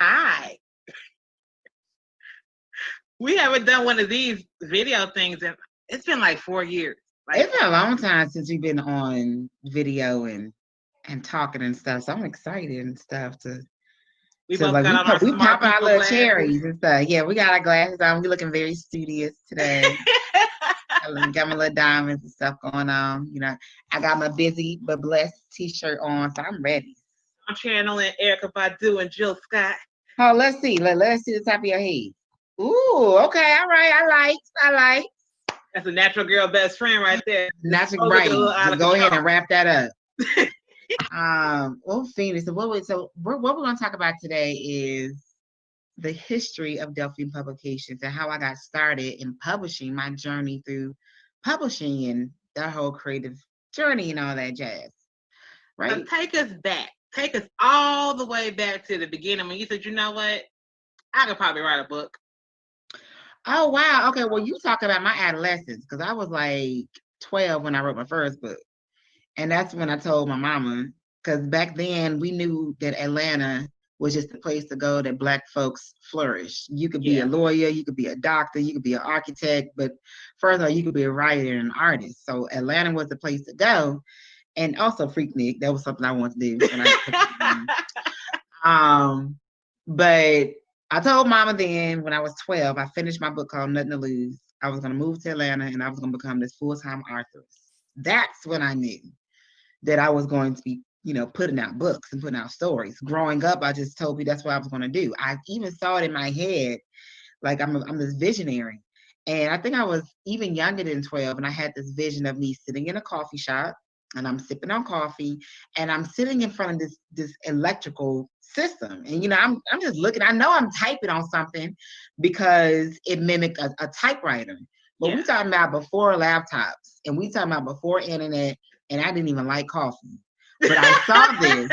Hi. We haven't done one of these video things and it's been like 4 years. Like, it's been a long time since we've been on video and talking and stuff. So I'm excited and stuff we both like got on our we smart popping our people little glasses. cherries and stuff. Yeah, we got our glasses on. We looking very studious today. I got my little diamonds and stuff going on. You know, I got my busy but blessed t-shirt on, so I'm ready. I'm channeling Erica Badu and Jill Scott. Oh, let's see. Let's see the top of your head. Ooh, okay, all right. I like. That's a natural girl best friend right there. Natural, right. Go ahead and wrap that up. Well, Phoenix. So what we're going to talk about today is the history of Delphine Publications and how I got started in publishing, my journey through publishing and the whole creative journey and all that jazz. Right? So take us back. Take us all the way back to the beginning when you said, you know what? I could probably write a book. Oh, wow. Okay, well, you talk about my adolescence because I was like 12 when I wrote my first book. And that's when I told my mama, because back then we knew that Atlanta was just the place to go that Black folks flourish. You could be a lawyer, you could be a doctor, you could be an architect, but first of all, you could be a writer and an artist. So Atlanta was the place to go. And also Freaknik, that was something I wanted to do. But I told mama then when I was 12, I finished my book called Nothing to Lose. I was going to move to Atlanta and I was going to become this full-time author. That's when I knew that I was going to be, putting out books and putting out stories. Growing up, I just told me that's what I was going to do. I even saw it in my head, like I'm this visionary. And I think I was even younger than 12, and I had this vision of me sitting in a coffee shop, and I'm sipping on coffee, and I'm sitting in front of this electrical system. And, I'm just looking, I know I'm typing on something because it mimicked a typewriter. But we talking about before laptops, and we talking about before internet, and I didn't even like coffee. But I saw this.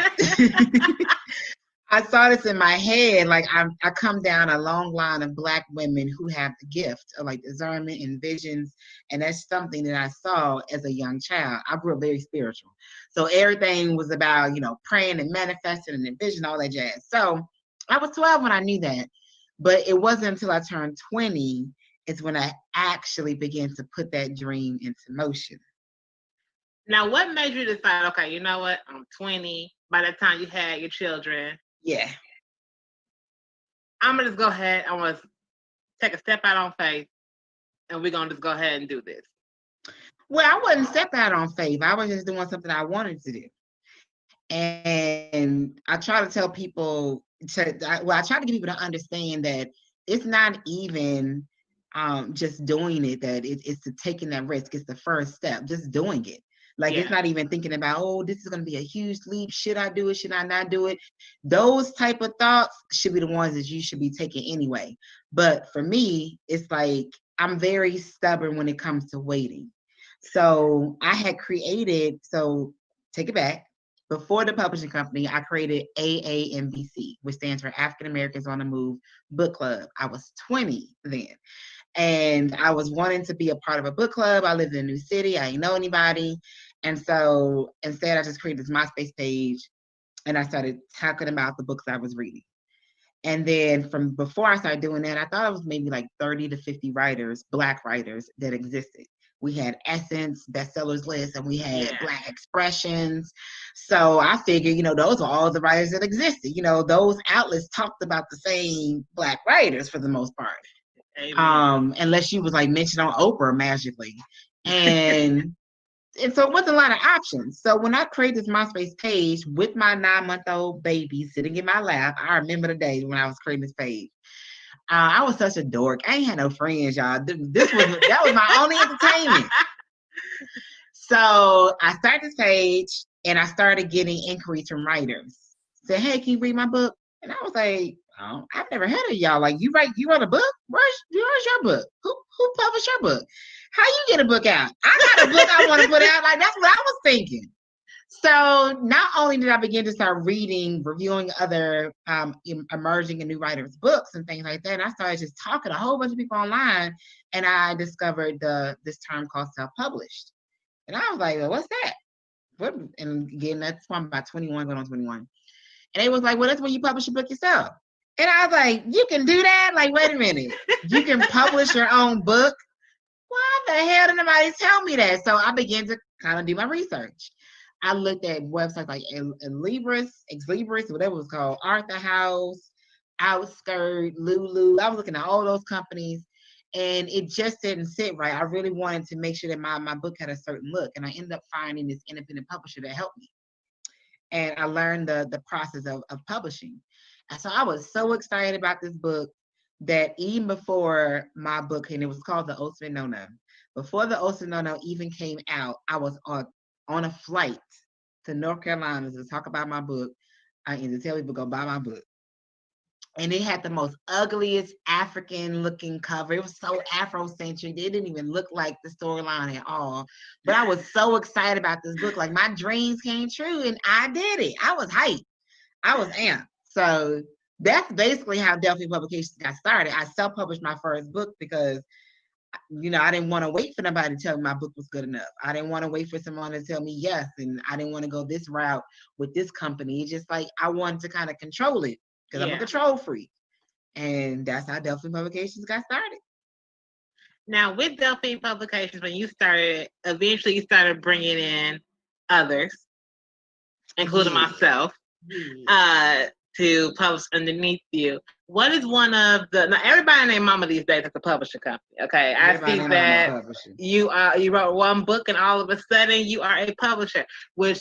I saw this in my head. Like I come down a long line of Black women who have the gift of like discernment and visions. And that's something that I saw as a young child. I grew up very spiritual. So everything was about, praying and manifesting and envision, all that jazz. So I was 12 when I knew that. But it wasn't until I turned 20 is when I actually began to put that dream into motion. Now, what made you decide, okay, you know what? I'm 20. By the time you had your children. Yeah. I'm going to just go ahead. I want to take a step out on faith, and we're going to just go ahead and do this. Well, I wasn't step out on faith. I was just doing something I wanted to do. And I try to tell people, I try to get people to understand that it's not even just doing it, that it's to taking that risk. It's the first step, just doing it. Like, it's not even thinking about, oh, this is going to be a huge leap. Should I do it? Should I not do it? Those type of thoughts should be the ones that you should be taking anyway. But for me, it's like, I'm very stubborn when it comes to waiting. So I had created, take it back. Before the publishing company, I created AAMBC, which stands for African Americans on the Move Book Club. I was 20 then. And I was wanting to be a part of a book club. I lived in a new city. I didn't know anybody. And so instead, I just created this MySpace page and I started talking about the books I was reading. And then from before I started doing that, I thought it was maybe like 30 to 50 writers, Black writers that existed. We had Essence, bestsellers list, and we had Black Expressions. So I figured, those are all the writers that existed. Those outlets talked about the same Black writers for the most part. Unless you was like mentioned on Oprah magically. And so it wasn't a lot of options. So when I created this MySpace page with my 9-month-old baby sitting in my lap, I remember the day when I was creating this page. I was such a dork. I ain't had no friends, y'all. That was my only entertainment. So I started this page and I started getting inquiries from writers. Said, hey, can you read my book? And I was like, oh, I've never heard of y'all. Like, you wrote a book? Where's your book? Who published your book? How you get a book out? I got a book I want to put out. Like, that's what I was thinking. So not only did I begin to start reading, reviewing other emerging and new writers' books and things like that, and I started just talking to a whole bunch of people online, and I discovered this term called self-published. And I was like, well, what's that? And again, that's when I'm about 21, going on 21. And they was like, well, that's when you publish your book yourself. And I was like, you can do that? Like, wait a minute. You can publish your own book? Why the hell did nobody tell me that? So I began to kind of do my research. I looked at websites like Exlibris, whatever it was called, Arthur House, Outskirt, Lulu. I was looking at all those companies, and it just didn't sit right. I really wanted to make sure that my book had a certain look, and I ended up finding this independent publisher that helped me. And I learned the process of publishing. And so I was so excited about this book that even before my book, and it was called The Ultimate No-No, before The Ultimate No-No even came out, I was on a flight to North Carolina to talk about my book and to tell people go buy my book. And it had the most ugliest African looking cover. It was so Afrocentric. It didn't even look like the storyline at all. But I was so excited about this book. Like my dreams came true and I did it. I was hyped. I was amped. So that's basically how Delphine Publications got started. I self-published my first book because, I didn't want to wait for nobody to tell me my book was good enough. I didn't want to wait for someone to tell me yes. And I didn't want to go this route with this company. It's just like I wanted to kind of control it because I'm a control freak. And that's how Delphine Publications got started. Now, with Delphine Publications, when you started, eventually you started bringing in others, including myself, to publish underneath you. What is one of the, now everybody named Mama these days is a publishing company, okay? Everybody I see that you wrote one book and all of a sudden you are a publisher, which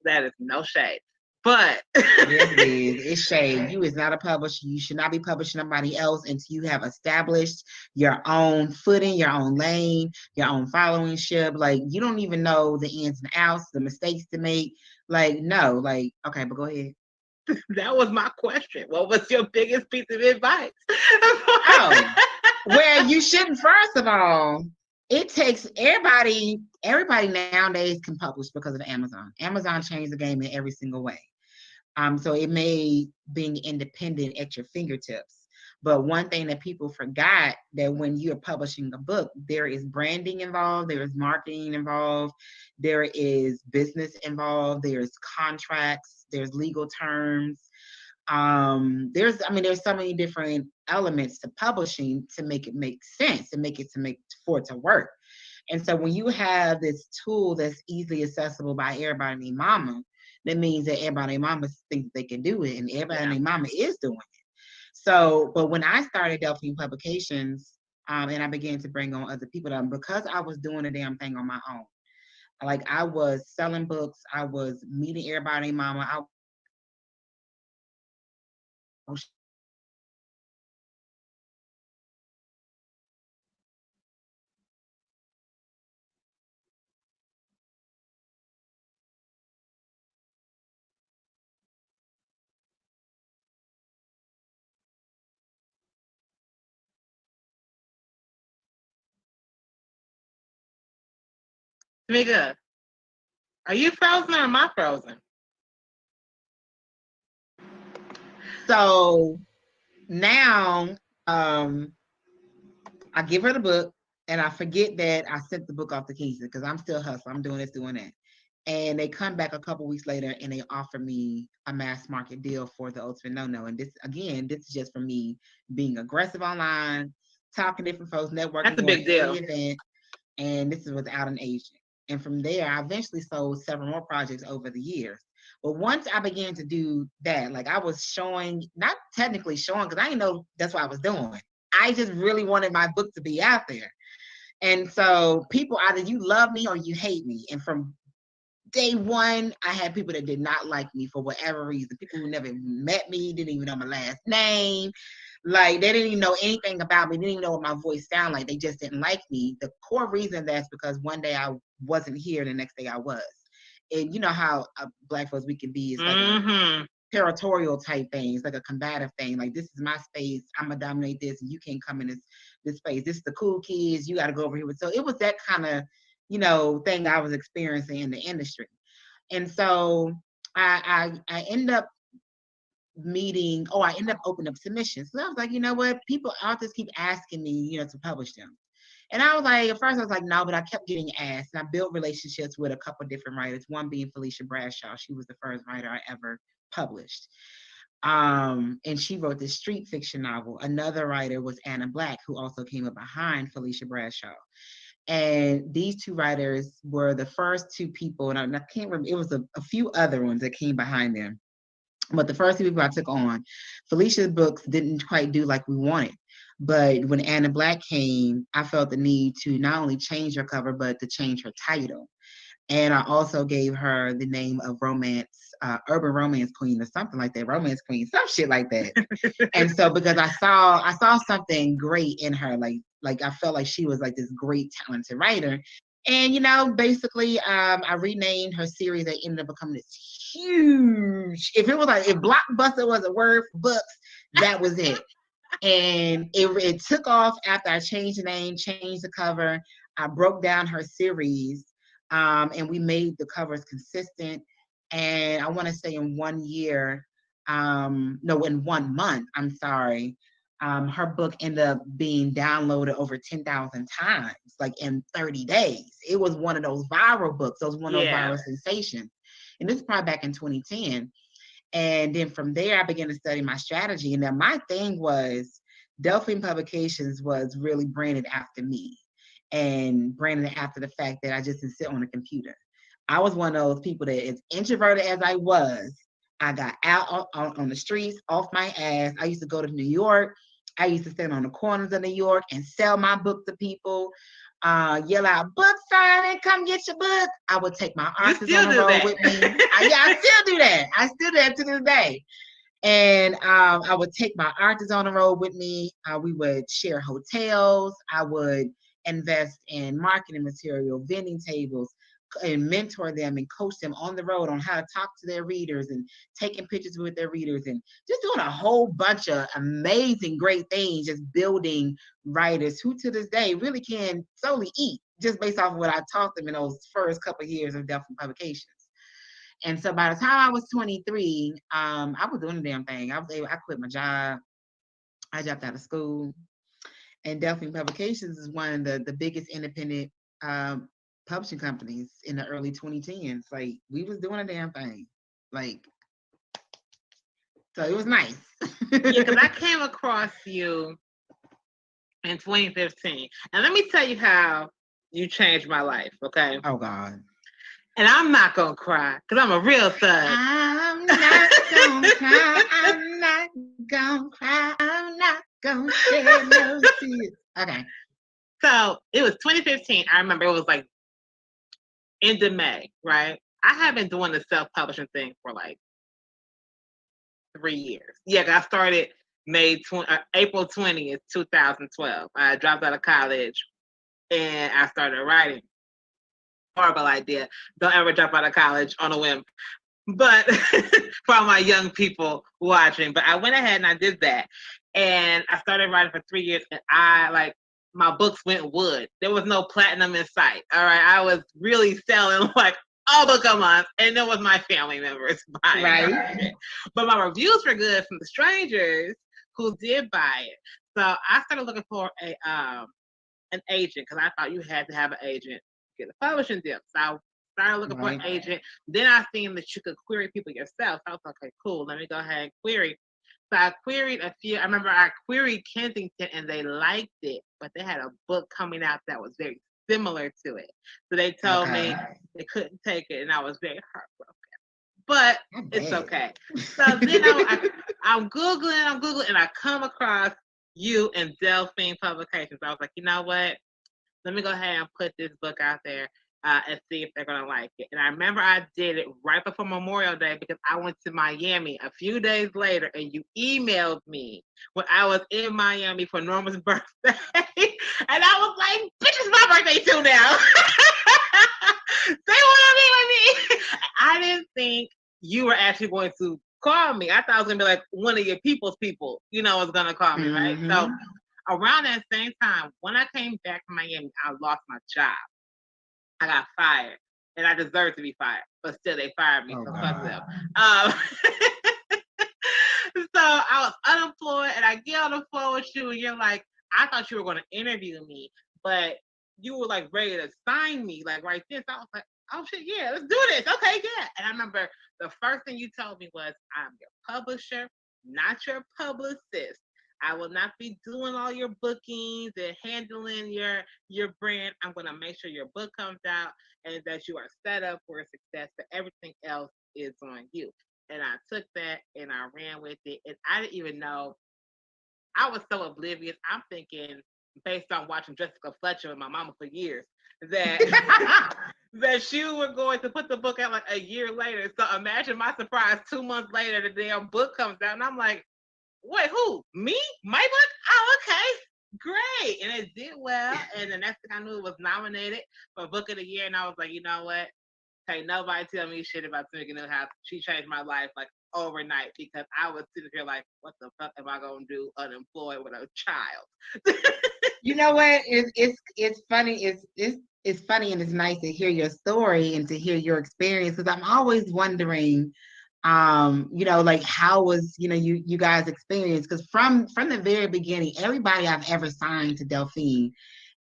that is no shade. But yes, it is. It's shade. You is not a publisher. You should not be publishing somebody else until you have established your own footing, your own lane, your own followership. Like you don't even know the ins and outs, the mistakes to make. Like, no, like, okay, but go ahead. That was my question. What was your biggest piece of advice? Well, you shouldn't, first of all, it takes everybody nowadays can publish because of Amazon. Amazon changed the game in every single way. So it made being independent at your fingertips. But one thing that people forgot, that when you're publishing a book, there is branding involved, there is marketing involved, there is business involved, there's contracts, there's legal terms. There's so many different elements to publishing to make it make sense, for it to work. And so when you have this tool that's easily accessible by everybody named Mama, that means that everybody named Mama thinks they can do it, and everybody named Mama is doing it. So, but when I started Delphine Publications, and I began to bring on other people, because I was doing the damn thing on my own. Like I was selling books, I was meeting everybody named Mama. I was Tamika, are you frozen or am I frozen? So now I give her the book and I forget that I sent the book off to Keisha because I'm still hustling. I'm doing this, doing that. And they come back a couple weeks later and they offer me a mass market deal for The Ultimate No-No. And this is just for me being aggressive online, talking to different folks, networking. That's a big deal. Event, and this is without an agent. And from there, I eventually sold several more projects over the years. But once I began to do that, like I was showing, not technically showing, because I didn't know that's what I was doing. I just really wanted my book to be out there. And so people, either you love me or you hate me. And from day one, I had people that did not like me for whatever reason. People who never met me, didn't even know my last name. Like they didn't even know anything about me, didn't even know what my voice sounded like. They just didn't like me. The core reason that's because one day I wasn't here, the next day I was. And you know how Black folks we can be, it's like a territorial type thing. It's like a combative thing. Like this is my space, I'm gonna dominate this, and you can't come in this space. This is the cool kids, you gotta go over here. So it was that kind of, thing I was experiencing in the industry. And so I end up I end up opening up submissions. So I was like, you know what? Authors keep asking me, to publish them. And I was like, at first I was like, no, but I kept getting asked. And I built relationships with a couple of different writers, one being Felicia Bradshaw. She was the first writer I ever published. And she wrote this street fiction novel. Another writer was Anna Black, who also came up behind Felicia Bradshaw. And these two writers were the first two people, and I can't remember, it was a few other ones that came behind them. But the first two people I took on, Felicia's books didn't quite do like we wanted. But when Anna Black came, I felt the need to not only change her cover, but to change her title. And I also gave her the name of urban romance queen or something like that, romance queen, some shit like that. And so because I saw something great in her, like I felt like she was like this great talented writer. And basically, I renamed her series that ended up becoming this huge. If Blockbuster was a word for books, that was it. And it took off after I changed the name, changed the cover. I broke down her series, and we made the covers consistent. And I want to say in 1 year, no, in 1 month, I'm sorry, her book ended up being downloaded over 10,000 times, like in 30 days. It was one of those viral books, those viral sensations. And this is probably back in 2010. And then from there, I began to study my strategy. And then my thing was Delphine Publications was really branded after me and branded after the fact that I just didn't sit on a computer. I was one of those people that, as introverted as I was, I got out on the streets, off my ass. I used to go to New York. I used to stand on the corners of New York and sell my book to people, yell out, book signing, come get your book. I would take my artists on the road with me. I still do that. I still do that to this day. And I would take my artists on the road with me. We would share hotels. I would invest in marketing material, vending tables, and mentor them and coach them on the road on how to talk to their readers and taking pictures with their readers and just doing a whole bunch of amazing, great things, just building writers who to this day really can solely eat just based off of what I taught them in those first couple of years of Delphine Publications. And so by the time I was 23, I was doing the damn thing. I quit my job. I dropped out of school. And Delphine Publications is one of the biggest independent publishing companies in the early 2010s. Like, we was doing a damn thing. Like, so it was nice. Yeah, because I came across you in 2015. And let me tell you how you changed my life, okay? Oh, God. And I'm not going to cry because I'm a real thug. I'm not going to cry. I'm not going to cry. I'm not going to shed no tears. Okay. So it was 2015. I remember it was like end of May, right? I have been doing the self-publishing thing for like 3 years. Yeah, I started April 20th, 2012. I dropped out of college and I started writing. Horrible idea. Don't ever drop out of college on a whim. But for all my young people watching, but I went ahead and I did that. And I started writing for 3 years, and my books went wood. There was no platinum in sight. All right. I was really selling like a book a month, and it was my family members buying it. But my reviews were good from the strangers who did buy it. So I started looking for an agent because I thought you had to have an agent to get a publishing deal. So I started looking for an agent. Then I seen that you could query people yourself. So I was like, okay, cool. Let me go ahead and query. So I queried a few. I remember I queried Kensington and they liked it, but they had a book coming out that was very similar to it. So they told me they couldn't take it, and I was very heartbroken. But it's okay. So then I'm Googling, and I come across you and Delphine Publications. I was like, you know what? Let me go ahead and put this book out there. And see if they're going to like it. And I remember I did it right before Memorial Day because I went to Miami a few days later, and you emailed me when I was in Miami for Norma's birthday. And I was like, bitch, it's my birthday too now. They want to be with me. I didn't think you were actually going to call me. I thought I was going to be like one of your people's people, was going to call me, right? So around that same time, when I came back from Miami, I lost my job. I got fired, and I deserved to be fired, but still they fired me. So fuck them. So I was unemployed, and I get on the phone with you, and you're like, I thought you were going to interview me, but you were like ready to sign me, like right there. So I was like, oh shit, yeah, let's do this. Okay, yeah. And I remember the first thing you told me was, I'm your publisher. not your publicist. I will not be doing all your bookings and handling your brand. I'm going to make sure your book comes out and that you are set up for success. But everything else is on you. And I took that and I ran with it. And I didn't even know. I was so oblivious. I'm thinking, based on watching Jessica Fletcher with my mama for years, that that she was going to put the book out like a year later. So imagine my surprise 2 months later, the damn book comes out, and I'm like, wait, who? Me? My book? Oh, okay. Great. And it did well. And the next thing I knew, it was nominated for Book of the Year. And I was like, you know what? Hey, nobody tell me shit about Tamika Newhouse. She changed my life like overnight because I was sitting here like, what the fuck am I gonna do unemployed with a child? You know what? It's funny. It's funny and it's nice to hear your story and to hear your experience because I'm always wondering, like how was you guys experience because from the very beginning, everybody I've ever signed to Delphine,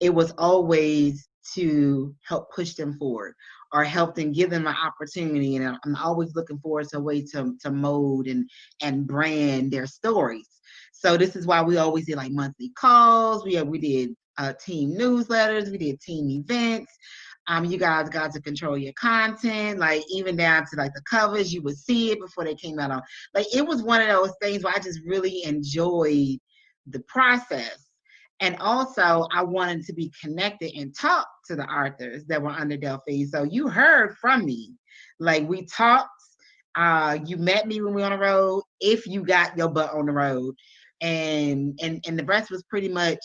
it was always to help push them forward or help them give them an opportunity. And I'm always looking forward to a way to mold and brand their stories. So this is why we always did like monthly calls. We did team newsletters. We did team events. You guys got to control your content, like even down to like the covers. You would see it before they came out on. Like it was one of those things where I just really enjoyed the process. And also, I wanted to be connected and talk to the authors that were under Delphine. So you heard from me, like we talked. You met me when we were on the road. If you got your butt on the road, and the rest was pretty much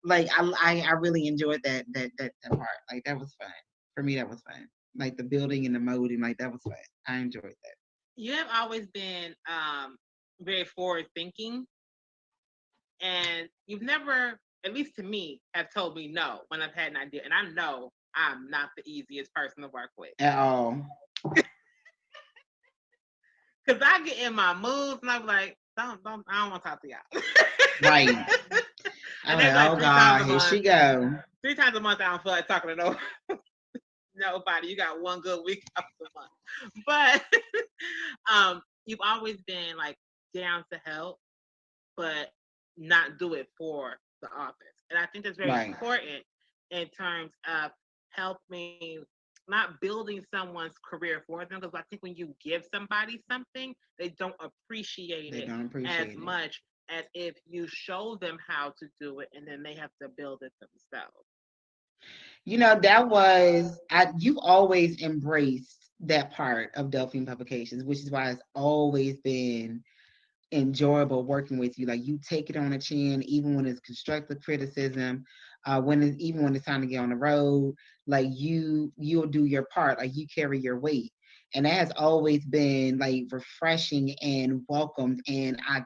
like I really enjoyed that part. Like that was fun for me. That was fun. Like the building and the molding, like that was fun. I enjoyed that. You have always been very forward thinking, and you've never, at least to me, have told me no when I've had an idea, and I know I'm not the easiest person to work with at all. Because I get in my moods and I'm like, I don't want to talk to y'all. Right. I'm like, oh God, here she go. 3 times a month I don't feel like talking to nobody. You got one good week of the month. But you've always been like down to help, but not do it for the authors. And I think that's very important in terms of helping, not building someone's career for them, because I think when you give somebody something, they don't appreciate it as much as if you show them how to do it and then they have to build it themselves. That was, you've always embraced that part of Delphine Publications, which is why it's always been enjoyable working with you. Like you take it on the chin, even when it's constructive criticism, when it's time to get on the road, like you'll do your part, like you carry your weight. And that has always been like refreshing and welcomed. And I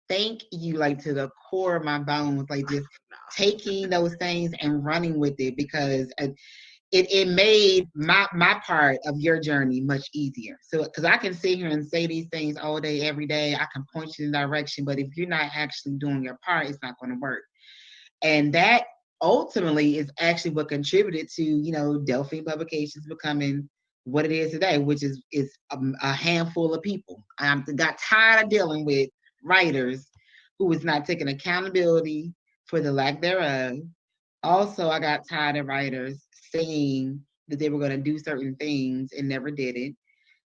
thank you like to the core of my bones, like just taking those things and running with it, because it made my part of your journey much easier. So, because I can sit here and say these things all day, every day, I can point you in the direction, but if you're not actually doing your part, it's not going to work. And that ultimately is actually what contributed to, Delphine Publications becoming what it is today, which is a handful of people. I got tired of dealing with writers who was not taking accountability for the lack thereof. Also, I got tired of writers saying that they were going to do certain things and never did it,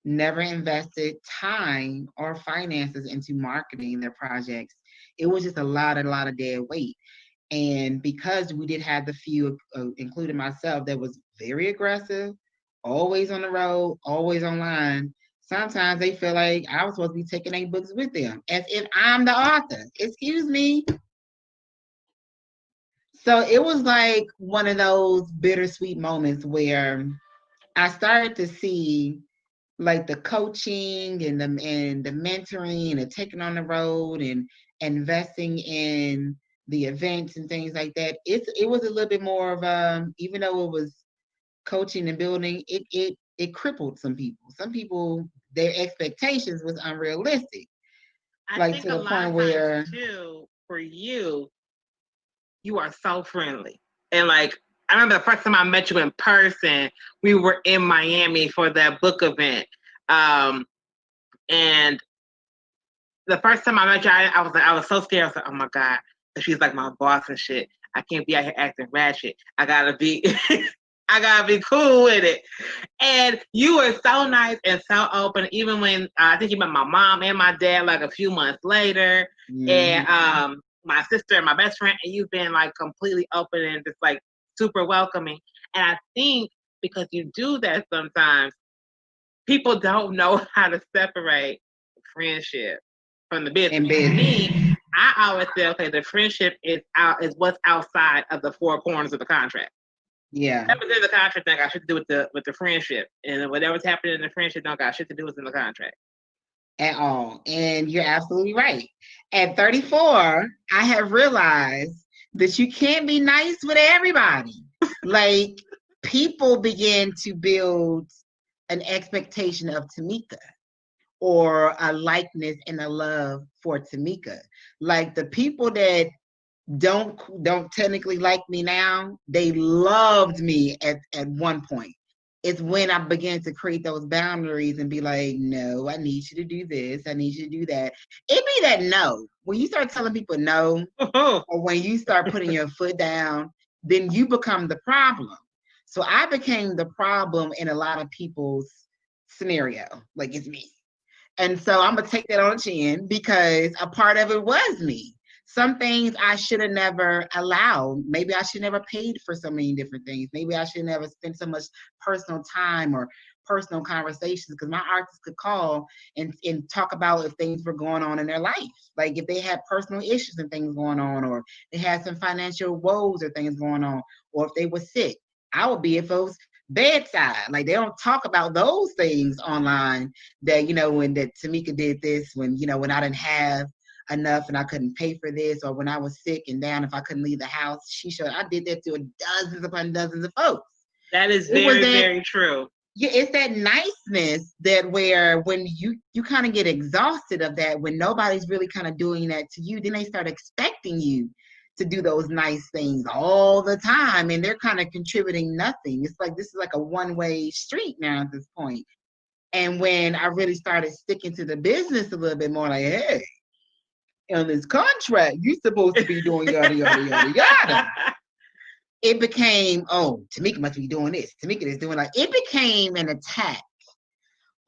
never invested time or finances into marketing their projects. It was just a lot of dead weight. And because we did have the few, including myself, that was very aggressive, always on the road, always online, sometimes they feel like I was supposed to be taking 8 books with them, as if I'm the author. Excuse me. So it was like one of those bittersweet moments where I started to see like the coaching and the mentoring and the taking on the road and investing in the events and things like that. It was a little bit more of even though it was coaching and building, it crippled some people. Some people, their expectations was unrealistic. I think to the point where too, for you are so friendly. And like, I remember the first time I met you in person, we were in Miami for that book event. And the first time I met you, I was so scared. I was like, oh my God. She's like my boss and shit. I can't be out here acting ratchet. I gotta be cool with it. And you were so nice and so open. Even when I think you met my mom and my dad like a few months later, and my sister and my best friend, and you've been like completely open and just like super welcoming. And I think because you do that sometimes, people don't know how to separate friendship from the business. And me, I always say, okay, the friendship is what's outside of the four corners of the contract. Yeah. Whatever's in the contract that got shit to do with the friendship. And whatever's happening in the friendship don't got shit to do with in the contract. At all. And you're absolutely right. At 34, I have realized that you can't be nice with everybody. Like, people begin to build an expectation of Tamika, or a likeness and a love for Tamika. Like, the people that don't technically like me now, they loved me at one point. It's when I began to create those boundaries and be like, no, I need you to do this, I need you to do that. It be that no. When you start telling people no, or when you start putting your foot down, then you become the problem. So I became the problem in a lot of people's scenario. Like, it's me. And so I'm going to take that on the chin, because a part of it was me. Some things I should have never allowed. Maybe I should never paid for so many different things. Maybe I should never spend so much personal time or personal conversations, because my artists could call and talk about if things were going on in their life. Like, if they had personal issues and things going on, or they had some financial woes or things going on, or if they were sick, I would be at folks' bedside. Like, they don't talk about those things online, that, when that Tamika did this, when I didn't have enough and I couldn't pay for this, or when I was sick and down, if I couldn't leave the house, I did that to dozens upon dozens of folks. That is very true. Yeah, it's that niceness that where when you kind of get exhausted of that, when nobody's really kind of doing that to you, then they start expecting you to do those nice things all the time, and they're kind of contributing nothing. It's like, this is like a one-way street now at this point. And when I really started sticking to the business a little bit more, like, hey, on this contract, you're supposed to be doing yada, yada, yada, yada. It became, oh, Tamika must be doing this. Tamika is doing like, it became an attack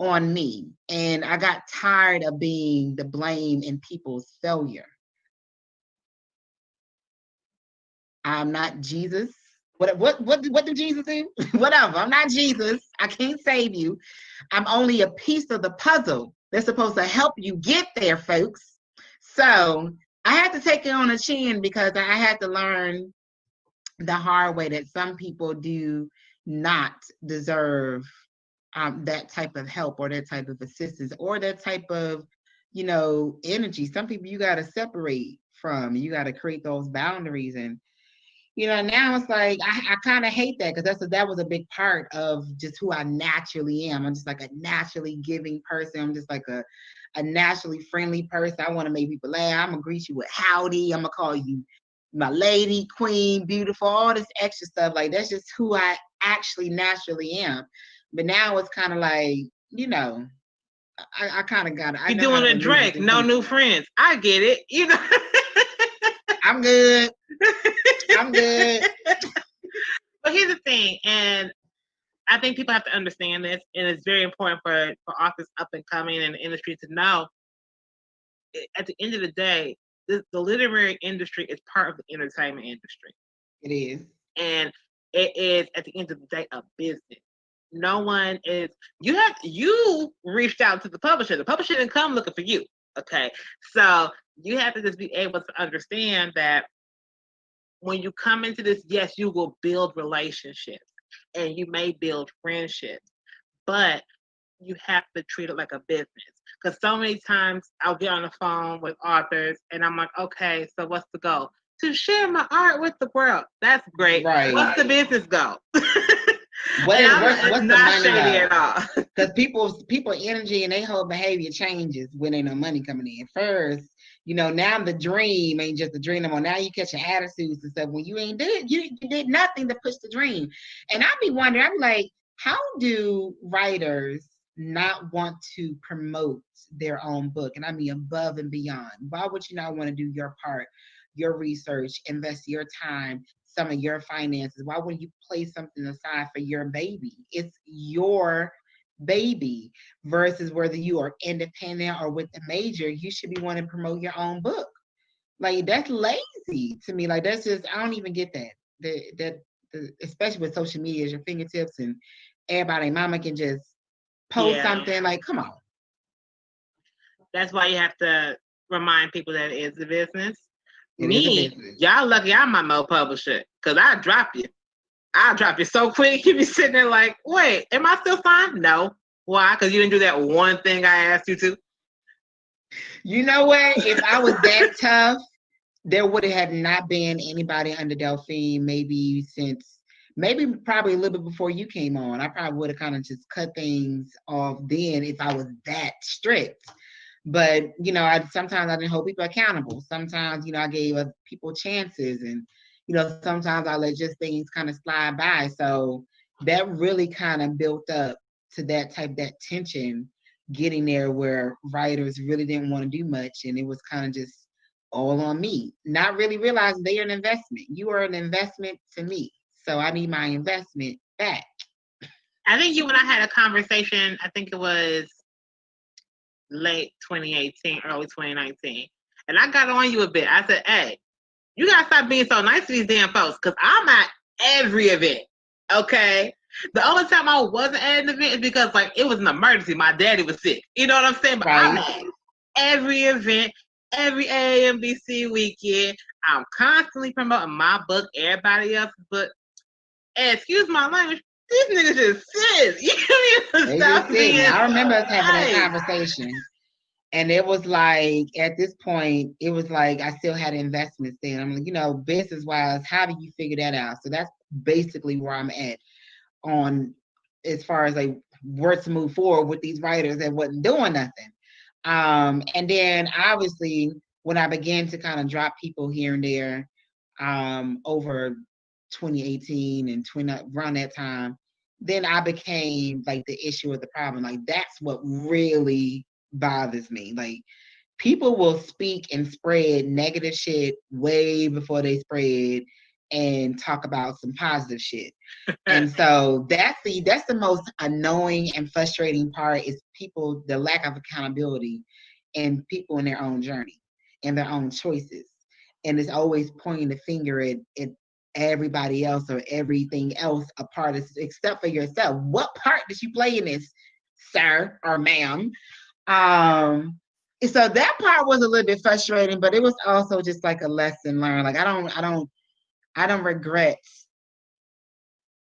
on me. And I got tired of being the blame in people's failure. I'm not Jesus. What did Jesus do? Whatever. I'm not Jesus. I can't save you. I'm only a piece of the puzzle that's supposed to help you get there, folks. So I had to take it on the chin, because I had to learn the hard way that some people do not deserve that type of help, or that type of assistance, or that type of, energy. Some people you got to separate from. You got to create those boundaries. And now it's like, I kind of hate that, because that was a big part of just who I naturally am. I'm just like a naturally giving person. I'm just like a naturally friendly person. I want to make people laugh. I'm going to greet you with howdy. I'm going to call you my lady, queen, beautiful, all this extra stuff. Like, that's just who I actually naturally am. But now it's kind of like, I kind of got it. You're doing a Drake, no new friends. I get it. I'm good. I'm good. But here's the thing, and I think people have to understand this, and it's very important for authors up and coming in the industry to know. At the end of the day, the literary industry is part of the entertainment industry. It is. And it is, at the end of the day, a business. No one is, you reached out to the publisher. The publisher didn't come looking for you. Okay. So you have to just be able to understand that when you come into this, yes, you will build relationships and you may build friendships, but you have to treat it like a business. Because so many times I'll get on the phone with authors and I'm like, okay, so what's the goal? To share my art with the world. That's great. Right. What's the business goal? What's the money at all? Because people energy and their whole behavior changes when ain't no money coming in. First, now the dream ain't just a dream anymore. Now you catching attitudes and stuff when you did nothing to push the dream. And I'd be wondering, I'm like, how do writers not want to promote their own book? And I mean above and beyond. Why would you not want to do your part, your research, invest your time, some of your finances? Why wouldn't you place something aside for your baby? It's your baby versus whether you are independent or with the major, you should be wanting to promote your own book. Like that's lazy to me. Like that's just I don't even get that. Especially with social media at your fingertips and everybody, mama can just post something. Like, come on. That's why you have to remind people that it is a business. Y'all lucky I'm my mo publisher, because I'll drop you. I'll drop you so quick. You be sitting there like, wait, am I still signed? No. Why? Because you didn't do that one thing I asked you to. You know what? If I was that tough, there would have not been anybody under Delphine probably a little bit before you came on. I probably would have kind of just cut things off then if I was that strict. But, sometimes I didn't hold people accountable. Sometimes, I gave people chances and, sometimes I let just things kind of slide by. So that really kind of built up to that tension getting there where writers really didn't want to do much. And it was kind of just all on me, not really realizing they are an investment. You are an investment to me. So I need my investment back. I think you and I had a conversation, I think it was late 2018, early 2019. And I got on you a bit. I said, hey, you got to stop being so nice to these damn folks because I'm at every event, okay? The only time I wasn't at an event is because, like, it was an emergency. My daddy was sick. You know what I'm saying? But I'm at every event, every AAMBC weekend. I'm constantly promoting my book, everybody else's book. And excuse my language, these niggas just sis. You stop being I remember us having that conversation. And it was like, at this point, it was like I still had investments then. I'm like, business-wise, how do you figure that out? So that's basically where I'm at on as far as like where to move forward with these writers that wasn't doing nothing. And then obviously when I began to kind of drop people here and there over 2018 and around that time, then I became like the issue of the problem. Like that's what really bothers me. Like people will speak and spread negative shit way before they spread and talk about some positive shit. And so that's the most annoying and frustrating part is people, the lack of accountability and people in their own journey and their own choices. And it's always pointing the finger at everybody else or everything else a part of, except for yourself. What part did you play in this, sir or ma'am? So that part was a little bit frustrating, but it was also just like a lesson learned. Like I don't regret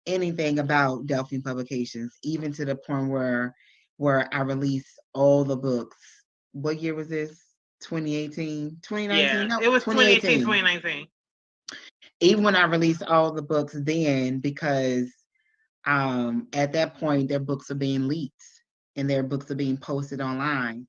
anything about Delphine Publications, even to the point where I released all the books. What year was this? 2018, 2019? Yeah, no, it was 2018, 2019. Even when I released all the books then, because at that point their books are being leaked and their books are being posted online.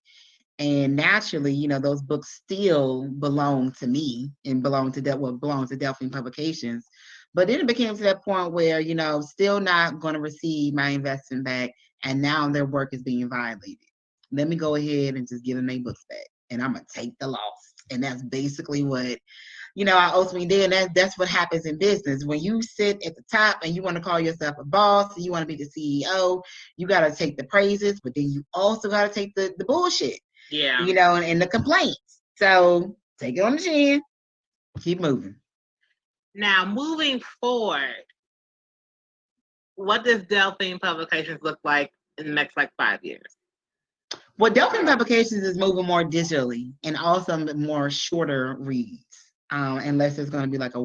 And naturally, those books still belong to me and belong to Delphine Publications. But then it became to that point where, still not going to receive my investment back. And now their work is being violated. Let me go ahead and just give them their books back. And I'm going to take the loss. And that's basically what, I ultimately did. And that's what happens in business. When you sit at the top and you want to call yourself a boss, you want to be the CEO, you got to take the praises, but then you also got to take the bullshit. Yeah. And the complaints. So take it on the chin. Keep moving. Now, moving forward, what does Delphine Publications look like in the next 5 years? Well, Delphine Publications is moving more digitally and also more shorter reads, unless it's going to be like a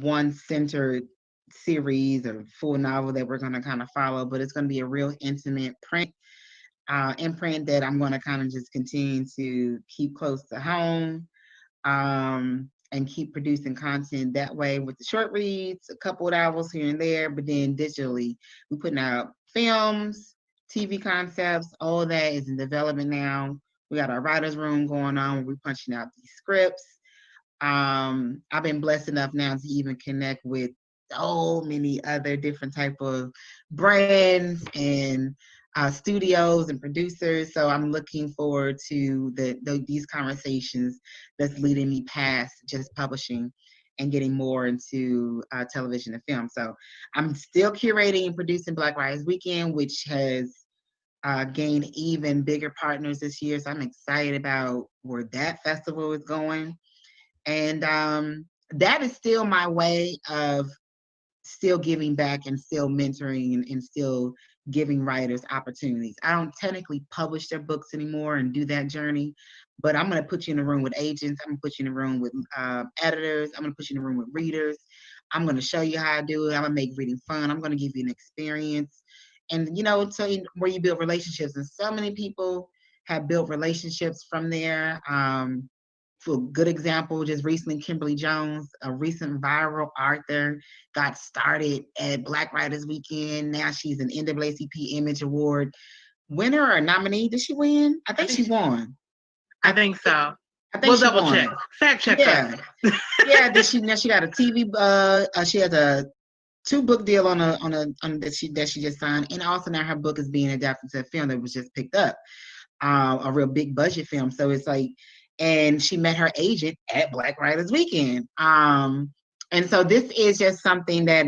one-centered series or full novel that we're going to kind of follow, but it's going to be a real intimate imprint that I'm going to kind of just continue to keep close to home and keep producing content that way with the short reads, a couple of novels here and there, but then digitally, we're putting out films, TV concepts, all of that is in development now. We got our writer's room going on. We're punching out these scripts. I've been blessed enough now to even connect with so many other different type of brands and studios and producers. So I'm looking forward to these conversations that's leading me past just publishing and getting more into television and film. So I'm still curating and producing Black Writers Weekend, which has gained even bigger partners this year. So I'm excited about where that festival is going. And that is still my way of still giving back and still mentoring and still giving writers opportunities. I don't technically publish their books anymore and do that journey, but I'm going to put you in a room with agents. I'm going to put you in a room with editors. I'm going to put you in a room with readers. I'm going to show you how to do it. I'm going to make reading fun. I'm going to give you an experience. And, so where you build relationships. And so many people have built relationships from there. For a good example, just recently, Kimberly Jones, a recent viral author, got started at Black Writers Weekend. Now she's an NAACP Image Award winner or nominee. Did she win? I think she won. I think so. I think we'll double check. Fact check. Yeah. Yeah. She got a TV. She has a 2-book deal on that she just signed, and also now her book is being adapted to a film that was just picked up, a real big budget film. So it's like. And she met her agent at Black Writers Weekend. And so this is just something that,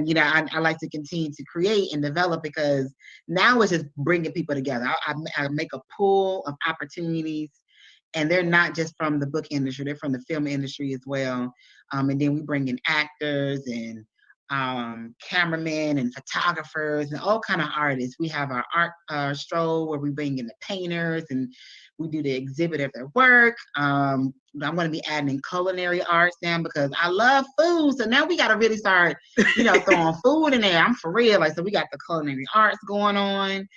I like to continue to create and develop, because now it's just bringing people together. I make a pool of opportunities, and they're not just from the book industry, they're from the film industry as well. And then we bring in actors and cameramen and photographers and all kind of artists. We have our art stroll where we bring in the painters and we do the exhibit of their work. I'm going to be adding in culinary arts now because I love food. So now we got to really start, throwing food in there. I'm for real. So we got the culinary arts going on.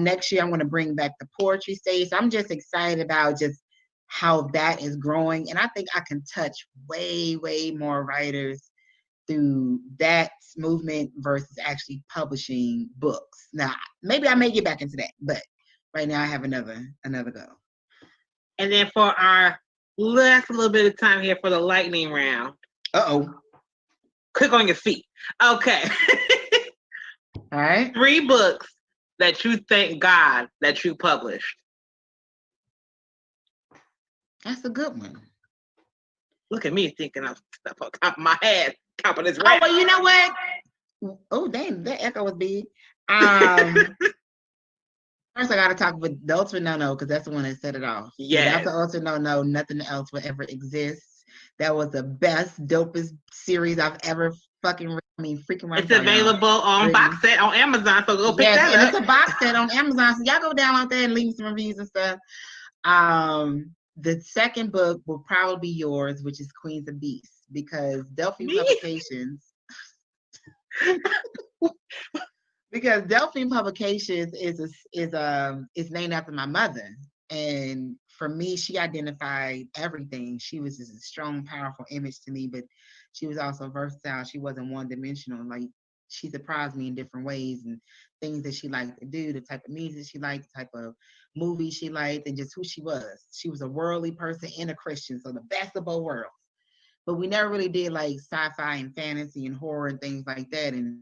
Next year, I'm going to bring back the poetry stage. So I'm just excited about just how that is growing. And I think I can touch way, way more writers through that movement versus actually publishing books. Now, maybe I may get back into that, but right now I have another go. And then for our last little bit of time here for the lightning round. Uh-oh. Quick on your feet. Okay. All right. 3 books that you thank God that you published. That's a good one. Look at me thinking of stuff on top of my head. Top of this rack. Oh, well, you know what? Oh, dang, that echo was big. First, I got to talk with the Ultimate No-No, because that's the one that set it off. Yeah. Without the Ultimate No-No, nothing else would ever exist. That was the best, dopest series I've ever freaking It's available on box set on Amazon, so go pick that up. And it's a box set on Amazon, so y'all go down out there and leave me some reviews and stuff. The second book will probably be yours, which is Queens of Beasts, because Delphine Publications. Because Delphine Publications is named after my mother, and for me, she identified everything. She was just a strong, powerful image to me, but she was also versatile. She wasn't one-dimensional. Like, she surprised me in different ways and things that she liked to do, the type of music she liked, the type of movies she liked, and just who she was. She was a worldly person and a Christian, so the best of both worlds. But we never really did like sci-fi and fantasy and horror and things like that. And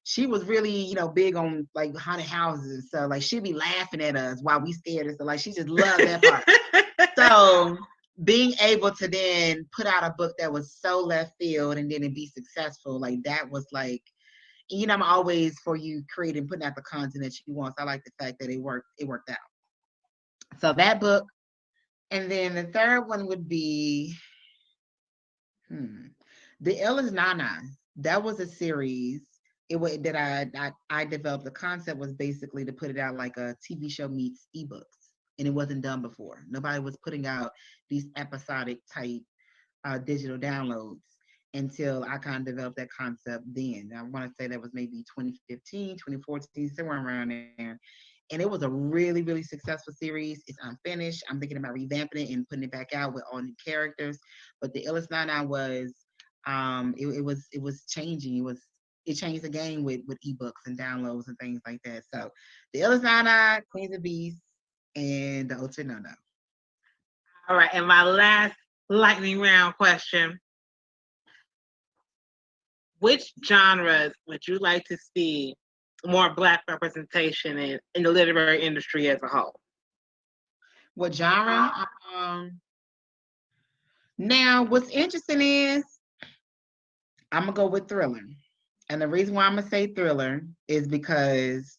she was really, big on like haunted houses. So like she'd be laughing at us while we scared her. So like she just loved that part. So being able to then put out a book that was so left field and then it be successful, like that was like, I'm always for you creating, putting out the content that you want. So I like the fact that it worked out. So that book. And then the third one would be The Illest Nana. That was a series. That I developed. The concept was basically to put it out like a TV show meets ebooks, and it wasn't done before. Nobody was putting out these episodic type digital downloads until I kind of developed that concept then. I want to say that was maybe 2015, 2014, somewhere around there. And it was a really, really successful series. It's unfinished. I'm thinking about revamping it and putting it back out with all new characters. But The Illest Nana was, it was changing. It changed the game with ebooks and downloads and things like that. So The Illest Nana, Queens of Beasts, and The Ultimate No-No. All right, and my last lightning round question. which genres would you like to see more Black representation in the literary industry as a whole? What genre? Now, what's interesting is I'm gonna go with thriller, and the reason why I'm gonna say thriller is because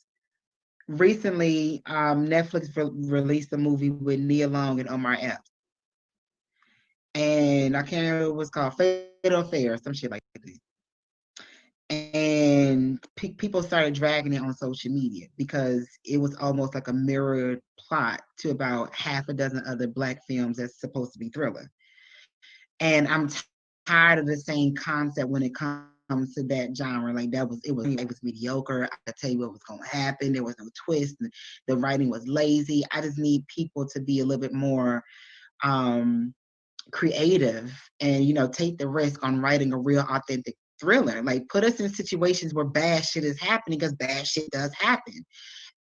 recently Netflix released a movie with Nia Long and Omar Epps, and I can't remember what it's called, Fatal Affair, some shit like that. And people started dragging it on social media because it was almost like a mirrored plot to about half a dozen other Black films that's supposed to be thriller. And I'm tired of the same concept when it comes to that genre. Like it was mediocre. I could tell you what was going to happen. There was no twist. The writing was lazy. I just need people to be a little bit more creative and take the risk on writing a real authentic thriller. Like, put us in situations where bad shit is happening, because bad shit does happen.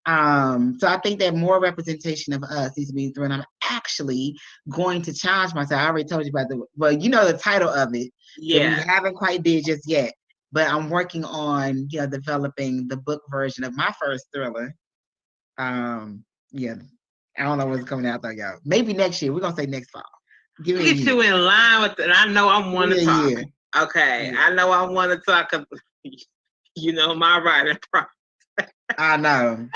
So I think that more representation of us needs to be through, and I'm actually going to challenge myself. I already told you about the title of it. Yeah. That we haven't quite did just yet, but I'm working on developing the book version of my first thriller. Yeah, I don't know what's coming out though, y'all. Maybe next year. We're gonna say next fall. Get you in line with it. I know I want to talk. Yeah. Okay, yeah. I know I want to talk. My writing process. I know.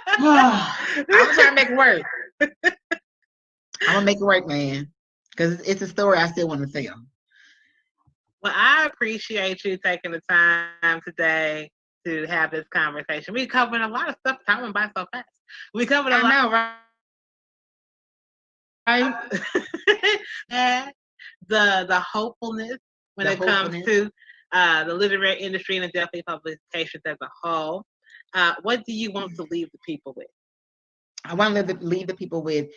I'm trying to make it work. I'm gonna make it work, man, because it's a story I still want to tell. Well, I appreciate you taking the time today to have this conversation. We covered a lot of stuff. Time went by so fast. We covered a lot. I know, right? And the hopefulness when it comes to the literary industry and the Delphine Publications as a whole. What do you want to leave the people with? I want to leave the people with,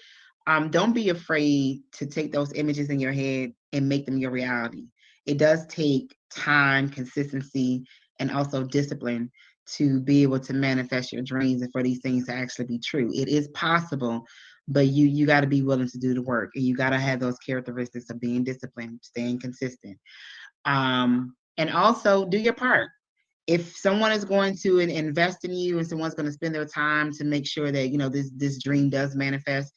don't be afraid to take those images in your head and make them your reality. It does take time, consistency, and also discipline to be able to manifest your dreams and for these things to actually be true. It is possible, but you got to be willing to do the work, and you got to have those characteristics of being disciplined, staying consistent, and also do your part. If someone is going to invest in you and someone's going to spend their time to make sure that this dream does manifest,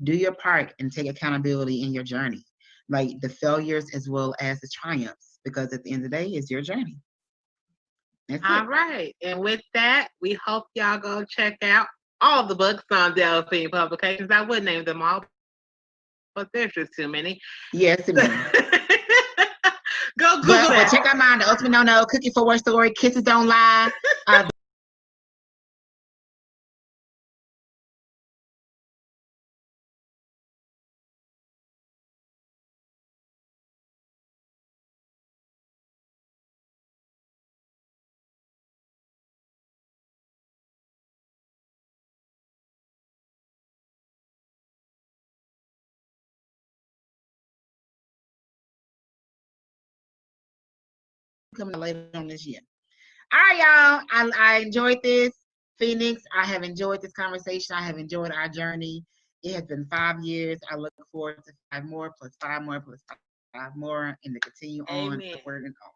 do your part and take accountability in your journey, like the failures as well as the triumphs, because at the end of the day, it's your journey. All right. And with that, we hope y'all go check out all the books on Delphine Publications. I would name them all, but there's just too many. Yes, too many. Go Google but check out mine, The Ultimate No-No, Cookie for War Story, Kisses Don't Lie. Coming later on this year. All right, y'all. I enjoyed this. Phoenix, I have enjoyed this conversation. I have enjoyed our journey. It has been 5 years. I look forward to 5 more, plus 5 more, plus 5 more, and to continue on forward and on.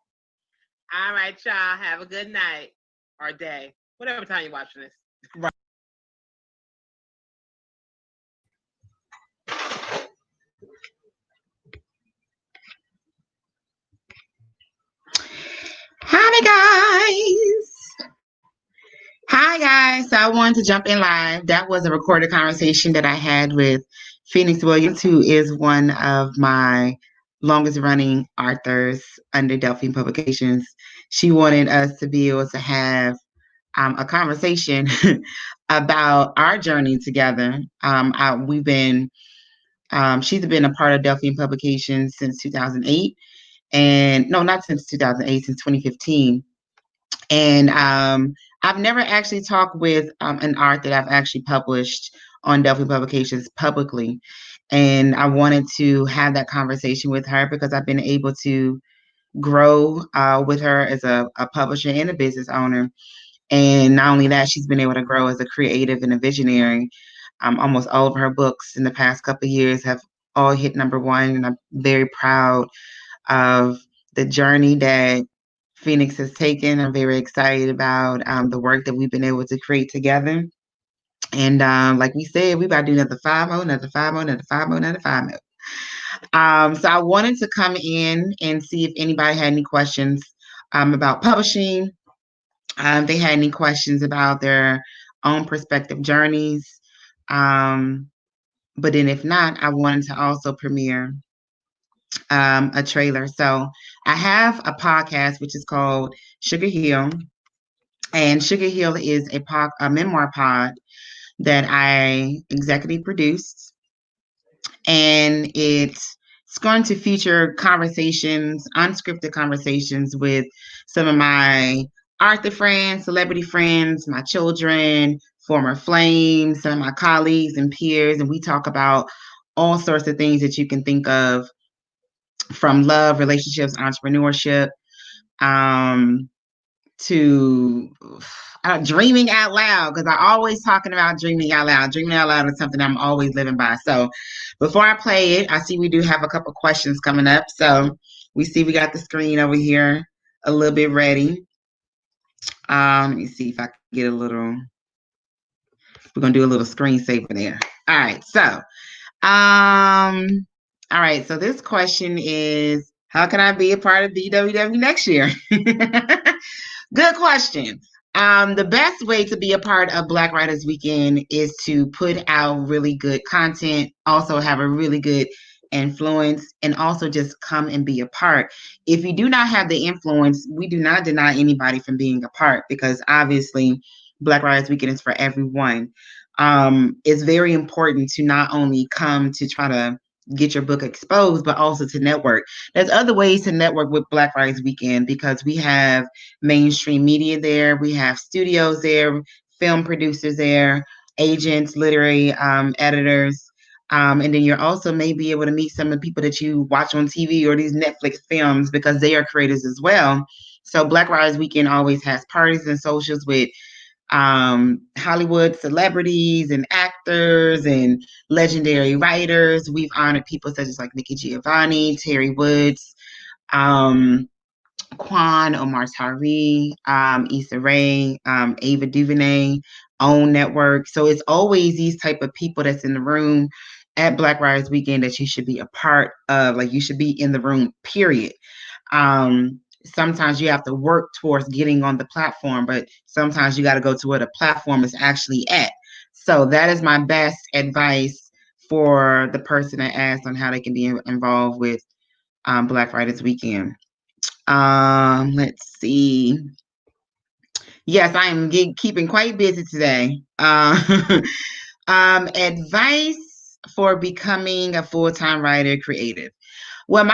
All right, y'all. Have a good night or day, whatever time you're watching this. Right. Hi guys. So I wanted to jump in live. That was a recorded conversation that I had with Phoenix Williams, who is one of my longest running authors under Delphine Publications. She wanted us to be able to have a conversation about our journey together. She's been a part of Delphine Publications since 2008. And no, not since 2008, since 2015. And I've never actually talked with an art that I've actually published on Delphine Publications publicly. And I wanted to have that conversation with her because I've been able to grow with her as a publisher and a business owner. And not only that, she's been able to grow as a creative and a visionary. Almost all of her books in the past couple of years have all hit #1. And I'm very proud of the journey that Phoenix has taken. I'm very excited about the work that we've been able to create together. And like we said, we about to do another 5-0, another 5-0, another 5-0, another 5-0. So I wanted to come in and see if anybody had any questions about publishing. They had any questions about their own perspective journeys. But then if not, I wanted to also premiere a trailer. So I have a podcast, which is called Sugar Hill. And Sugar Hill is a memoir pod that I executive produced. And it's going to feature conversations, unscripted conversations with some of my author friends, celebrity friends, my children, former flames, some of my colleagues and peers. And we talk about all sorts of things that you can think of, from love, relationships, entrepreneurship, to dreaming out loud, because I'm always talking about dreaming out loud. Dreaming out loud is something I'm always living by. So before I play it, I see we do have a couple questions coming up. So we got the screen over here a little bit ready. Let me see if I can get a little, we're going to do a little screensaver there. All right. So, all right. So this question is, how can I be a part of BWW next year? Good question. The best way to be a part of Black Writers Weekend is to put out really good content, also have a really good influence, and also just come and be a part. If you do not have the influence, we do not deny anybody from being a part, because obviously Black Writers Weekend is for everyone. It's very important to not only come to try to get your book exposed, but also to network. There's other ways to network with Black Writers Weekend, because we have mainstream media there, we have studios there, film producers there, agents, literary editors, and then you're also may be able to meet some of the people that you watch on TV or these Netflix films, because they are creators as well. So Black Writers Weekend always has parties and socials with Hollywood celebrities and actors and legendary writers. We've honored people such as like Nikki Giovanni, Terry Woods, Quan, Omar Tari, Issa Rae, Ava DuVernay, OWN Network. So it's always these type of people that's in the room at Black Writers Weekend that you should be a part of. Like, you should be in the room, period. Sometimes you have to work towards getting on the platform, but sometimes you got to go to where the platform is actually at. So that is my best advice for the person that asked on how they can be involved with Black Writers Weekend. Let's see. Yes, I am keeping quite busy today. Advice for becoming a full-time writer creative. Well,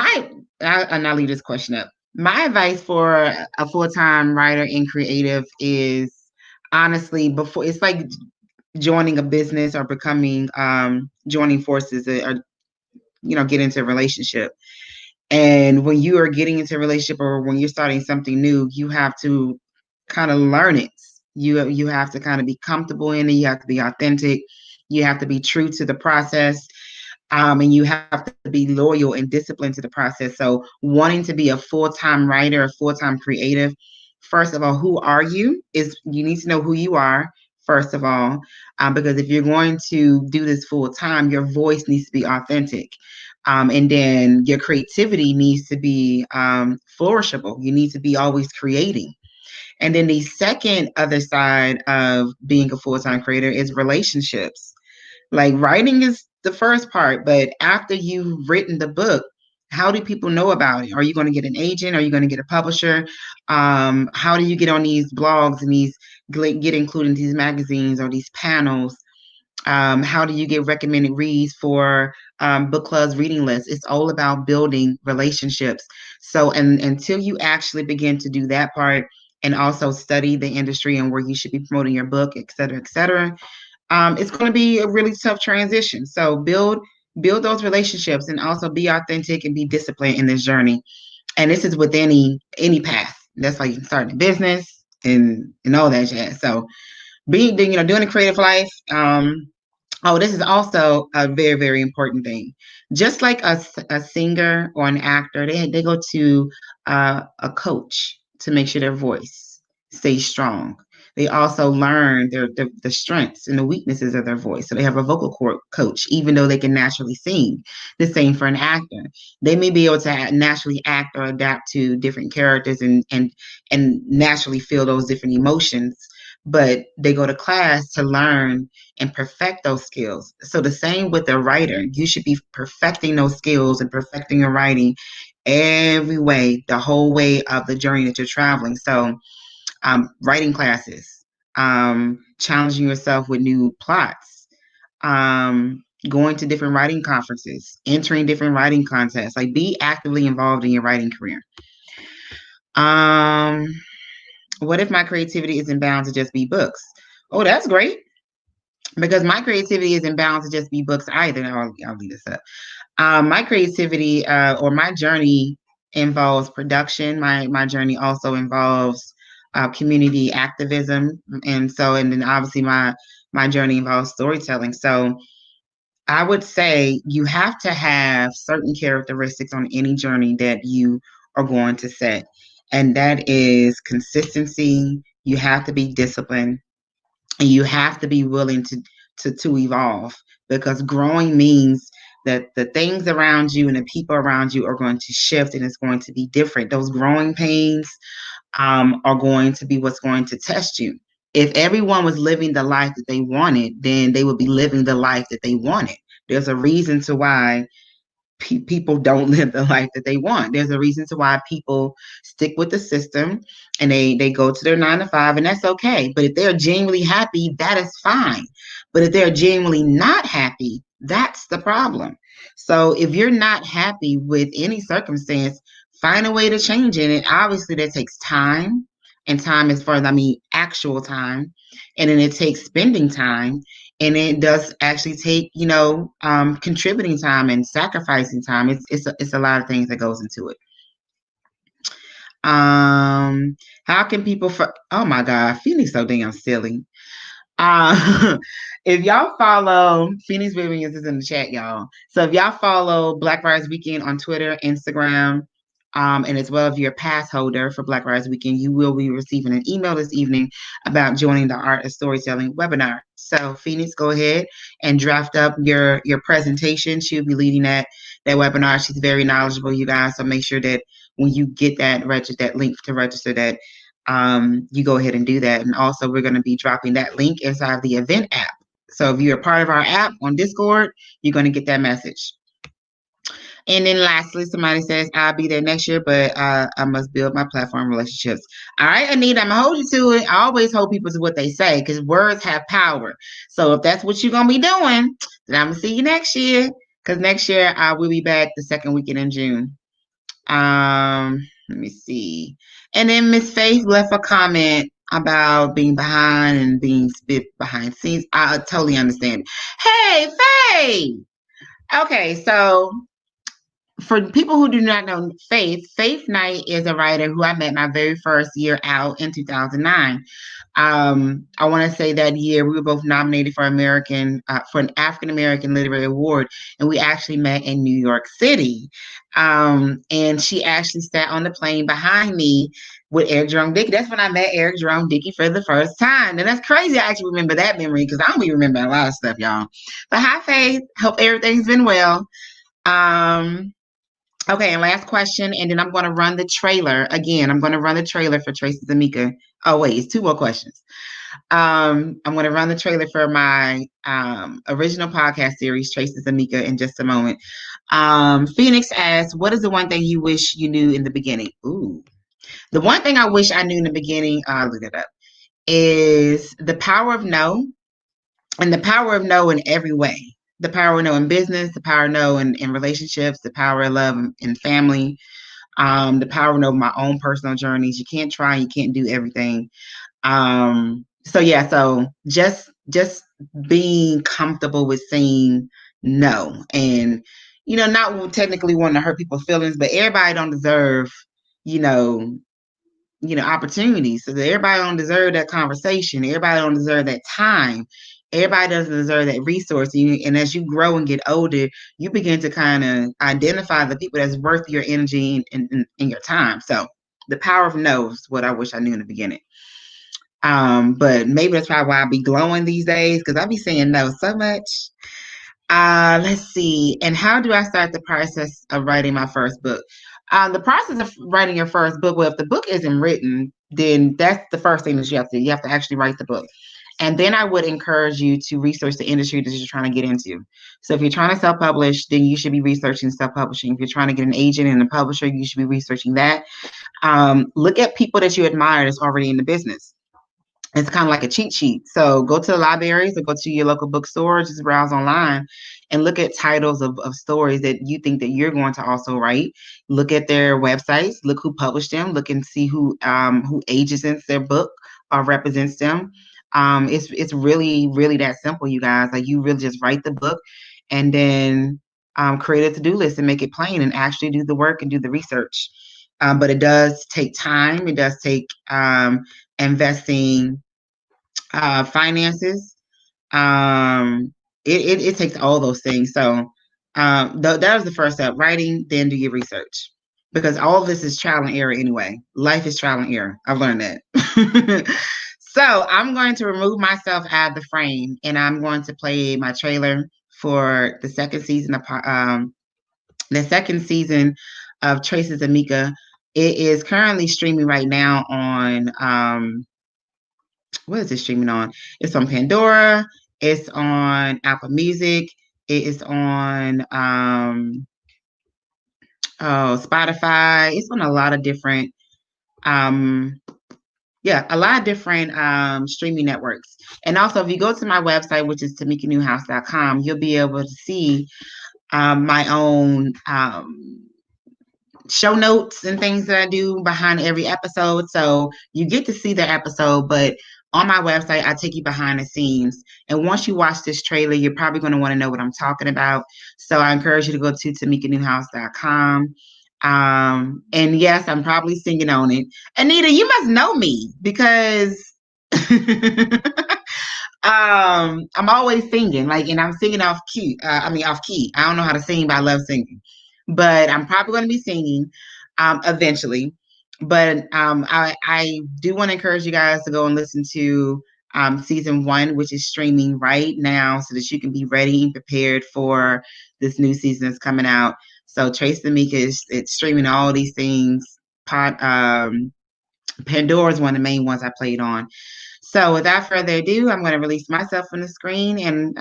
I'll leave this question up. My advice for a full-time writer and creative is, honestly, before it's like joining a business or becoming joining forces, or get into a relationship. And when you are getting into a relationship or when you're starting something new, you have to kind of learn it. You have to kind of be comfortable in it. You have to be authentic. You have to be true to the process. And you have to be loyal and disciplined to the process. So wanting to be a full-time writer, a full-time creative, first of all, who are you? You need to know who you are, first of all, because if you're going to do this full-time, your voice needs to be authentic. And then your creativity needs to be flourishable. You need to be always creating. And then the second other side of being a full-time creator is relationships. Like, writing is the first part, but after you've written the book, how do people know about it? Are you going to get an agent? Are you going to get a publisher? How do you get on these blogs and get included in these magazines or these panels? How do you get recommended reads for book clubs, reading lists? It's all about building relationships. So, and until you actually begin to do that part and also study the industry and where you should be promoting your book, et cetera, it's going to be a really tough transition. So build those relationships and also be authentic and be disciplined in this journey. And this is with any path. That's like starting a business and all that jazz. So doing a creative life. This is also a very, very important thing. Just like a singer or an actor, they go to a coach to make sure their voice stays strong. They also learn the strengths and the weaknesses of their voice. So they have a vocal coach, even though they can naturally sing. The same for an actor. They may be able to naturally act or adapt to different characters and naturally feel those different emotions, but they go to class to learn and perfect those skills. So the same with a writer. You should be perfecting those skills and perfecting your writing every way, the whole way of the journey that you're traveling. So writing classes, challenging yourself with new plots, going to different writing conferences, entering different writing contests. Like, be actively involved in your writing career. What if my creativity isn't bound to just be books? Oh, that's great. Because my creativity isn't bound to just be books either. I'll leave this up. My creativity or my journey involves production. My journey also involves community activism, and then obviously my journey involves storytelling. So I would say you have to have certain characteristics on any journey that you are going to set, and that is consistency. You have to be disciplined, and you have to be willing to evolve, because growing means that the things around you and the people around you are going to shift, and it's going to be different. Those growing pains are going to be what's going to test you. If everyone was living the life that they wanted, then they would be living the life that they wanted. There's a reason to why people don't live the life that they want. There's a reason to why people stick with the system and they go to their 9 to 5, and that's okay. But if they're genuinely happy, that is fine. But if they're genuinely not happy, that's the problem. So if you're not happy with any circumstance, find a way to change it. And obviously that takes time, and time as far as actual time, and then it takes spending time. And it does actually take, contributing time and sacrificing time. It's a lot of things that goes into it. How can people oh my God, Phoenix so damn silly. If y'all follow Phoenix Williams is in the chat, y'all. So if y'all follow Black Writers Weekend on Twitter, Instagram, and as well, if you're a pass holder for Black Writers Weekend, you will be receiving an email this evening about joining the Art of Storytelling webinar. So Phoenix, go ahead and draft up your presentation. She'll be leading that webinar. She's very knowledgeable, you guys. So make sure that when you get that link to register, that you go ahead and do that. And also, we're going to be dropping that link inside the event app. So if you're a part of our app on Discord, you're going to get that message. And then lastly, somebody says, I'll be there next year, but I must build my platform relationships. All right, Anita, I'm going to hold you to it. I always hold people to what they say, because words have power. So if that's what you're going to be doing, then I'm going to see you next year, because next year I will be back the second weekend in June. Let me see. And then Miss Faith left a comment about being behind and being spit behind scenes. I totally understand. Hey, Faith! Okay, so for people who do not know Faith Knight is a writer who I met my very first year out in 2009. I want to say that year we were both nominated for an African American Literary Award, and we actually met in New York City. And she actually sat on the plane behind me with Eric Jerome Dickey. That's when I met Eric Jerome Dickey for the first time. And that's crazy. I actually remember that memory, because I don't even remember a lot of stuff, y'all. But hi, Faith. Hope everything's been well. Okay, and last question, and then I'm going to run the trailer. Again, I'm going to run the trailer for Tracy Tamika. Oh, wait, it's 2 more questions. I'm going to run the trailer for my original podcast series, Tracy Tamika, in just a moment. Phoenix asks, what is the one thing you wish you knew in the beginning? Ooh. The one thing I wish I knew in the beginning, I'll look it up, is the power of no, and the power of no in every way. The power of no in business, the power of no in relationships, the power of love in family, the power of no in my own personal journeys. You can't try, you can't do everything. So just being comfortable with saying no, and not technically wanting to hurt people's feelings, but everybody don't deserve, opportunities. So everybody don't deserve that conversation. Everybody don't deserve that time. Everybody doesn't deserve that resource. And as you grow and get older, you begin to kind of identify the people that's worth your energy and your time. So The power of no is what I wish I knew in the beginning. But maybe that's probably why I be glowing these days, because I be saying no so much. Let's see. And how do I start the process of writing my first book? The process of writing your first book, well, if the book isn't written, then that's the first thing that you have to do. You have to actually write the book. And then I would encourage you to research the industry that you're trying to get into. So if you're trying to self-publish, then you should be researching self-publishing. If you're trying to get an agent and a publisher, you should be researching that. Look at people that you admire that's already in the business. It's kind of like a cheat sheet. So go to the libraries or go to your local bookstore, just browse online and look at titles of stories that you think that you're going to also write. Look at their websites, look who published them, look and see who agents their book or represents them. It's really, really that simple, you guys. Like, you really just write the book and then create a to-do list and make it plain and actually do the work and do the research. But it does take time. It does take investing finances. It takes all those things. So that was the first step: writing, then do your research, because all of this is trial and error anyway. Life is trial and error. I've learned that. So I'm going to remove myself out of the frame, and I'm going to play my trailer for the second season of Traces Tamika. It is currently streaming right now on what is it streaming on? It's on Pandora. It's on Apple Music. It is on Spotify. It's on a lot of different streaming networks. And also, if you go to my website, which is tamikanewhouse.com, you'll be able to see my own show notes and things that I do behind every episode. So you get to see the episode, but on my website, I take you behind the scenes. And once you watch this trailer, you're probably going to want to know what I'm talking about. So I encourage you to go to tamikanewhouse.com. And yes, I'm probably singing on it. Anita, you must know me because I'm always singing, and I'm singing off key. Off key. I don't know how to sing, but I love singing. But I'm probably going to be singing eventually. But I do want to encourage you guys to go and listen to season 1, which is streaming right now, so that you can be ready and prepared for this new season that's coming out. So Trace Tamika it's streaming all these things. Pandora is one of the main ones I played on. So without further ado, I'm going to release myself from the screen and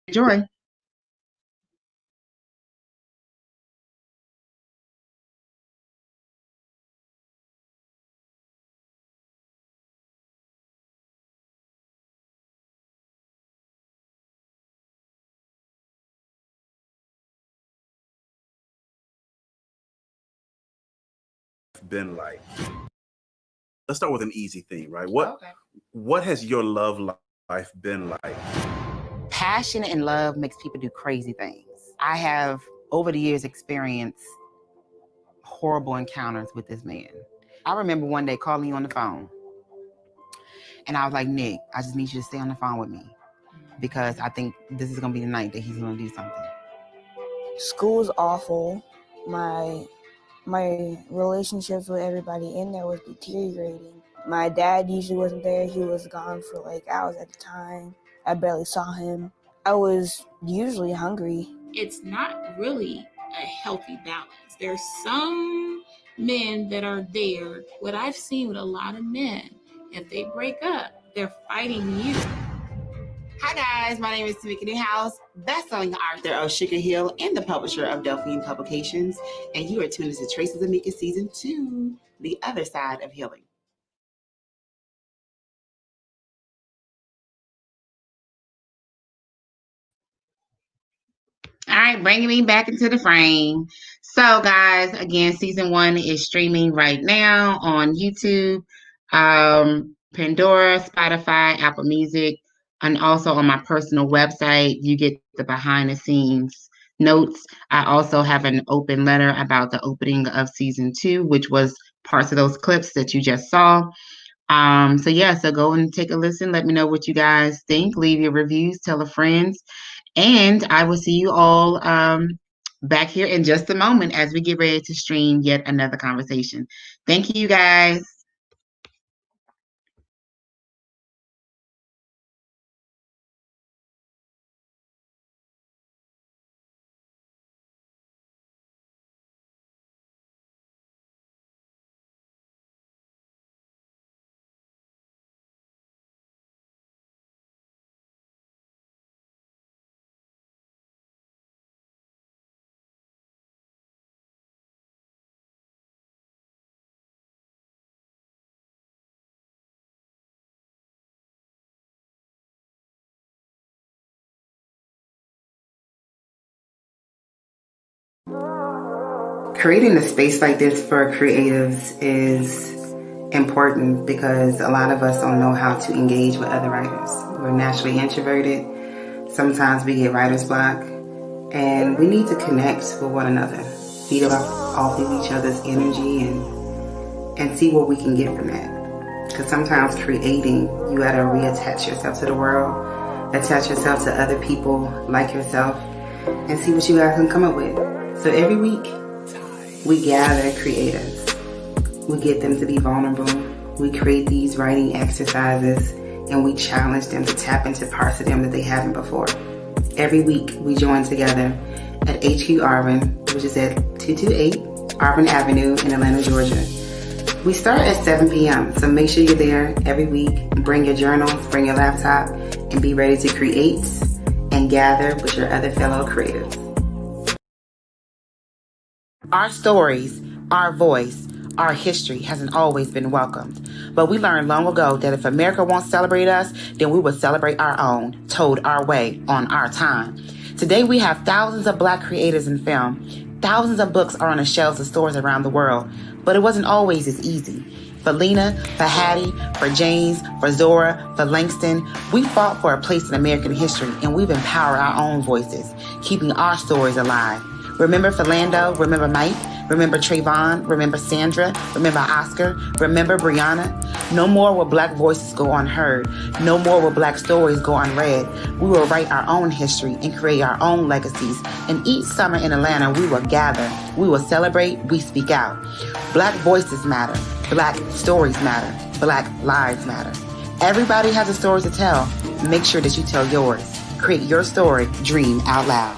enjoy. Been like? Let's start with an easy thing, right? What has your love life been like? Passion and love makes people do crazy things. I have over the years experienced horrible encounters with this man. I remember one day calling you on the phone, and I was like, Nick, I just need you to stay on the phone with me, because I think this is gonna be the night that he's gonna do something. School was awful. My relationships with everybody in there was deteriorating. My dad usually wasn't there. He was gone for like hours at a time. I barely saw him. I was usually hungry. It's not really a healthy balance. There's some men that are there. What I've seen with a lot of men, if they break up, they're fighting you. Hi guys, my name is Tamika Newhouse, best-selling author of Sugar Hill and the publisher of Delphine Publications, and you are tuned into Traces of Tamika Season 2, The Other Side of Healing. All right, bringing me back into the frame. So guys, again, Season 1 is streaming right now on YouTube, Pandora, Spotify, Apple Music, and also on my personal website. You get the behind the scenes notes. I also have an open letter about the opening of Season 2, which was parts of those clips that you just saw. So go and take a listen. Let me know what you guys think. Leave your reviews, tell a friend. And I will see you all back here in just a moment as we get ready to stream yet another conversation. Thank you, guys. Creating a space like this for creatives is important because a lot of us don't know how to engage with other writers. We're naturally introverted. Sometimes we get writer's block, and we need to connect with one another, feed off of each other's energy, and see what we can get from that. Because sometimes creating, you gotta reattach yourself to the world, attach yourself to other people like yourself, and see what you guys can come up with. So every week, we gather creatives. We get them to be vulnerable. We create these writing exercises, and we challenge them to tap into parts of them that they haven't before. Every week, we join together at HQ Arvin, which is at 228 Arvin Avenue in Atlanta, Georgia. We start at 7 p.m., so make sure you're there every week. Bring your journals, bring your laptop, and be ready to create and gather with your other fellow creatives. Our stories, our voice, our history hasn't always been welcomed. But we learned long ago that if America won't celebrate us, then we will celebrate our own, told our way, on our time. Today we have thousands of Black creators in film. Thousands of books are on the shelves of stores around the world. But it wasn't always as easy. For Lena, for Hattie, for James, for Zora, for Langston, we fought for a place in American history, and we've empowered our own voices, keeping our stories alive. Remember Philando, remember Mike, remember Trayvon, remember Sandra, remember Oscar, remember Brianna. No more will Black voices go unheard. No more will Black stories go unread. We will write our own history and create our own legacies. And each summer in Atlanta, we will gather. We will celebrate. We speak out. Black voices matter. Black stories matter. Black lives matter. Everybody has a story to tell. Make sure that you tell yours. Create your story. Dream out loud.